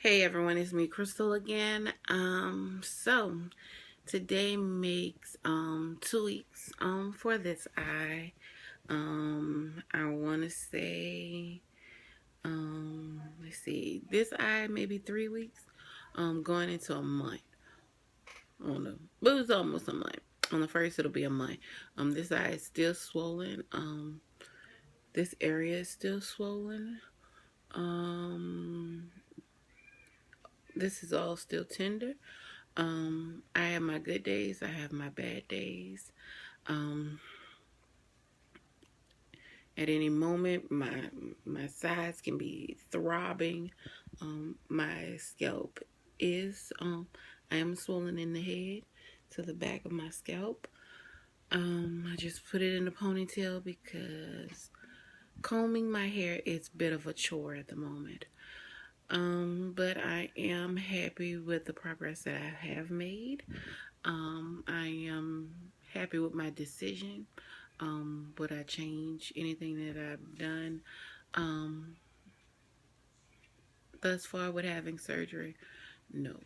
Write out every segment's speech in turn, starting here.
Hey everyone, it's me Crystal again. So today makes 2 weeks for this eye. I wanna say let's see, this eye maybe 3 weeks, going into a month. I don't know. But it was almost a month. On the first it'll be a month. This eye is still swollen. This area is still swollen. This is all still tender. I have my good days. I have my bad days. At any moment, my sides can be throbbing. My scalp is, I am swollen in the head to the back of my scalp. I just put it in a ponytail because combing my hair is a bit of a chore at the moment. But I am happy with the progress that I have made. I am happy with my decision. Would I change anything that I've done thus far with having surgery? No,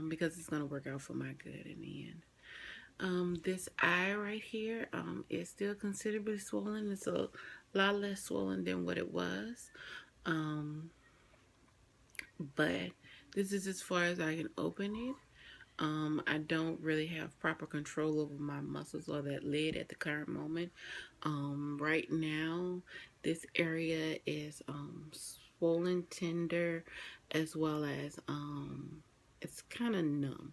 because it's going to work out for my good in the end. This eye right here is still considerably swollen. It's a lot less swollen than what it was. But this is as far as I can open it. I don't really have proper control over my muscles or that lid at the current moment. Right now, this area is swollen, tender, as well as it's kind of numb.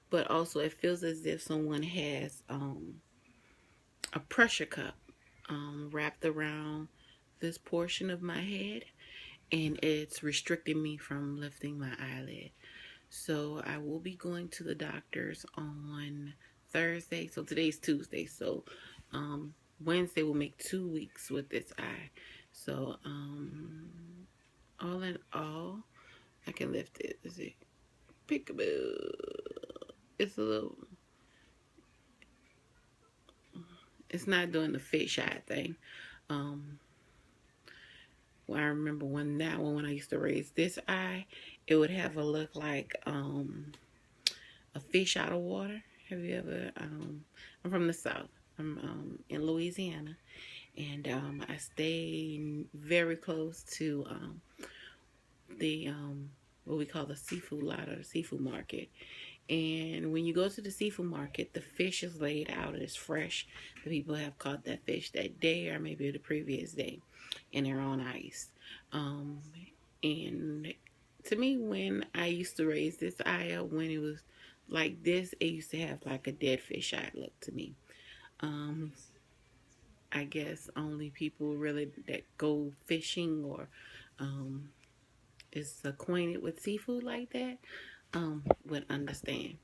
But also, it feels as if someone has a pressure cup wrapped around this portion of my head, and it's restricting me from lifting my eyelid. So I will be going to the doctor's on Thursday. So today's Tuesday. So Wednesday will make 2 weeks with this eye. So all in all, I can lift it. Let's see. Peekaboo. It's a little. It's not doing the fisheye thing. Well, I remember when I used to raise this eye, it would have a look like a fish out of water. Have you ever? I'm from the South. I'm in Louisiana, and I stay very close to the what we call the seafood lot or the seafood market. And when you go to the seafood market, the fish is laid out as fresh. The people have caught that fish that day or maybe the previous day, and they're on ice. And to me, when I used to raise this eye up, when it was like this, it used to have like a dead fish eye look to me. I guess only people really that go fishing or is acquainted with seafood like that would understand.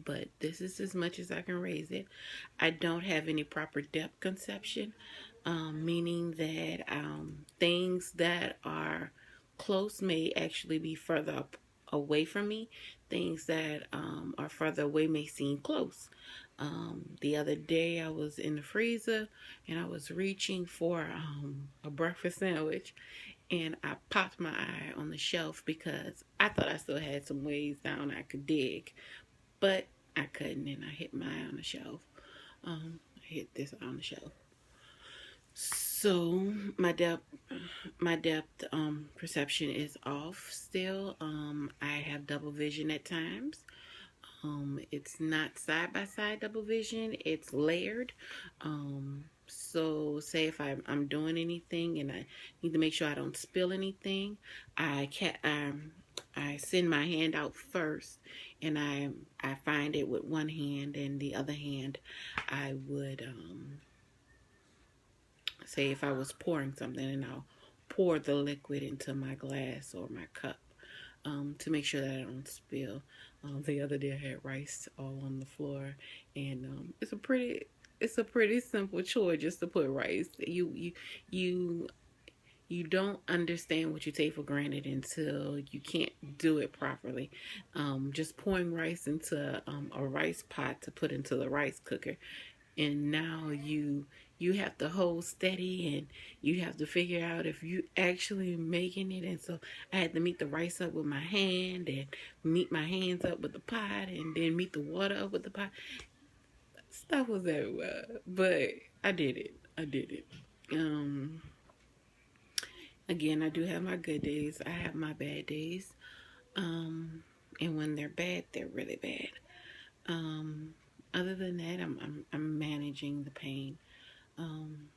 But this is as much as I can raise it. I don't have any proper depth conception, meaning that things that are close may actually be further up away from me. Things that are further away may seem close. The other day I was in the freezer and I was reaching for a breakfast sandwich, and I popped my eye on the shelf because I thought I still had some ways down I could dig, but I couldn't, and I hit my eye on the shelf. I hit this on the shelf. So my depth perception is off still. I have double vision at times. It's not side by side double vision, it's layered. So say if I'm doing anything and I need to make sure I don't spill anything, I send my hand out first, and I find it with one hand, and the other hand I would say if I was pouring something, and I'll pour the liquid into my glass or my cup to make sure that I don't spill. The other day I had rice all on the floor, and it's a pretty simple chore just to put rice. You don't understand what you take for granted until you can't do it properly. Just pouring rice into a rice pot to put into the rice cooker, and now you have to hold steady, and you have to figure out if you actually making it. And so I had to meet the rice up with my hand, and meet my hands up with the pot, and then meet the water up with the pot. Stuff was everywhere, but I did it. I did it. Um, Again, I do have my good days. I have my bad days. Um, and when they're bad, they're really bad. Um, Other than that, I'm managing the pain. Um,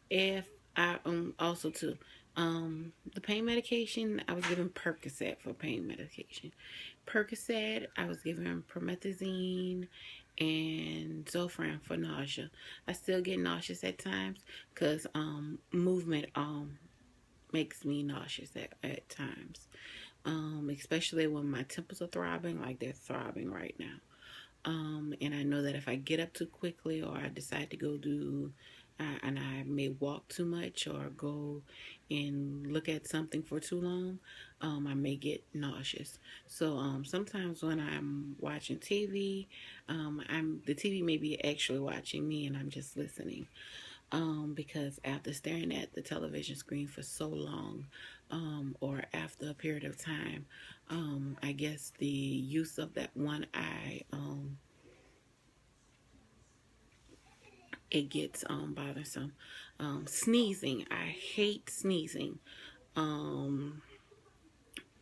if I also too, the pain medication, I was given Percocet for pain medication. Percocet, I was given promethazine and Zofran for nausea. I still get nauseous at times because movement makes me nauseous at times. Especially when my temples are throbbing like they're throbbing right now. And I know that if I get up too quickly, or I decide to go do, and I may walk too much or go and look at something for too long, I may get nauseous. So sometimes when I'm watching TV, the TV may be actually watching me, and I'm just listening. Because after staring at the television screen for so long, or after a period of time, I guess the use of that one eye, it gets bothersome. Sneezing, I hate sneezing. Um,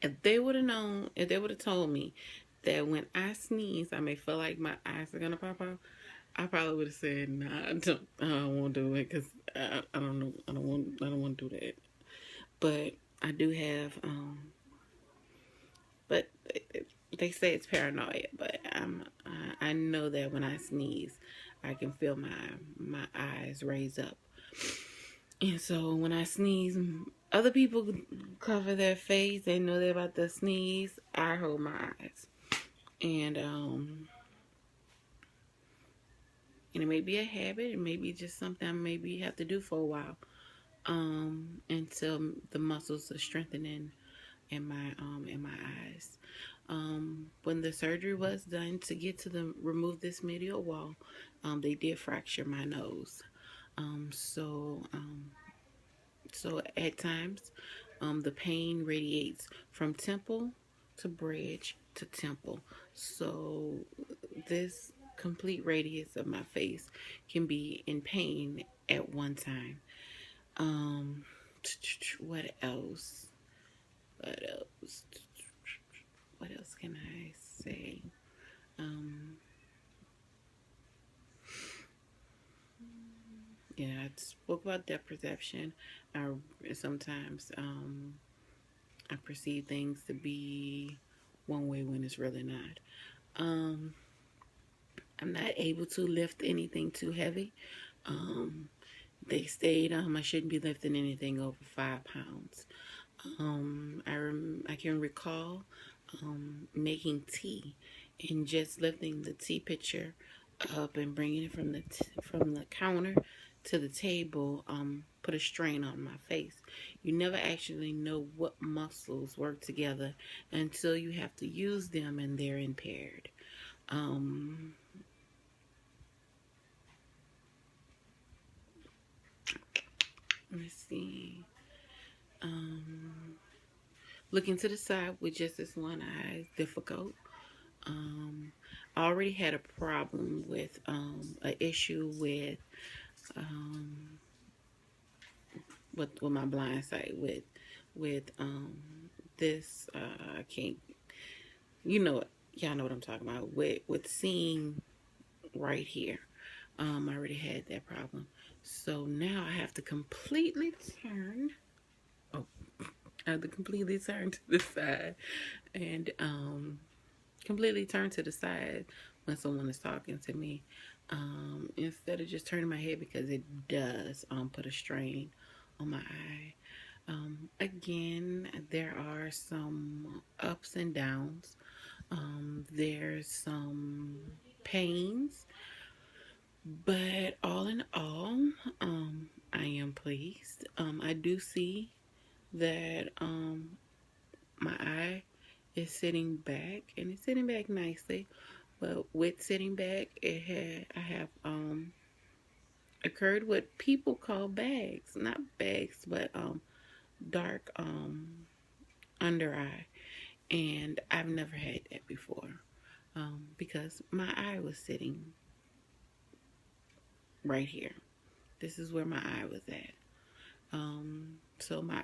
if they would have told me that when I sneeze, I may feel like my eyes are gonna pop out, I probably would have said, "Nah, I don't want to do it because I don't know, I don't want to do that." But I do have, but they say it's paranoia. But I know that when I sneeze, I can feel my eyes raise up, and so when I sneeze, other people cover their face. They know they're about to sneeze. I hold my eyes, and and it may be a habit. It may be just something I maybe have to do for a while, until the muscles are strengthening in my eyes. When the surgery was done to get to the remove this medial wall, they did fracture my nose. Um, so um, so at times, the pain radiates from temple to bridge to temple. So this complete radius of my face can be in pain at one time. Um, what else? What else? What else can I say? Um, yeah, I spoke about depth perception. I sometimes I perceive things to be one way when it's really not. Um, I'm not able to lift anything too heavy. Um, they stayed. I shouldn't be lifting anything over 5 pounds. I can recall making tea and just lifting the tea pitcher up and bringing it from the counter to the table. Put a strain on my face. You never actually know what muscles work together until you have to use them and they're impaired. Um, let's see. Um, Looking to the side with just this one eye is difficult. Um, I already had a problem with an issue um, with my blind sight with this. I can't. You know, y'all know what I'm talking about with seeing right here. I already had that problem, so now I have to completely turn. Oh, I have to completely turn to the side and completely turn to the side when someone is talking to me, instead of just turning my head, because it does put a strain on my eye. Again, there are some ups and downs. There's some pains, but all in all, I am pleased. I do see that my eye is sitting back, and it's sitting back nicely. But with sitting back, I have occurred what people call bags, not bags, but dark under eye, and I've never had that before because my eye was sitting right here. This is where my eye was at. So my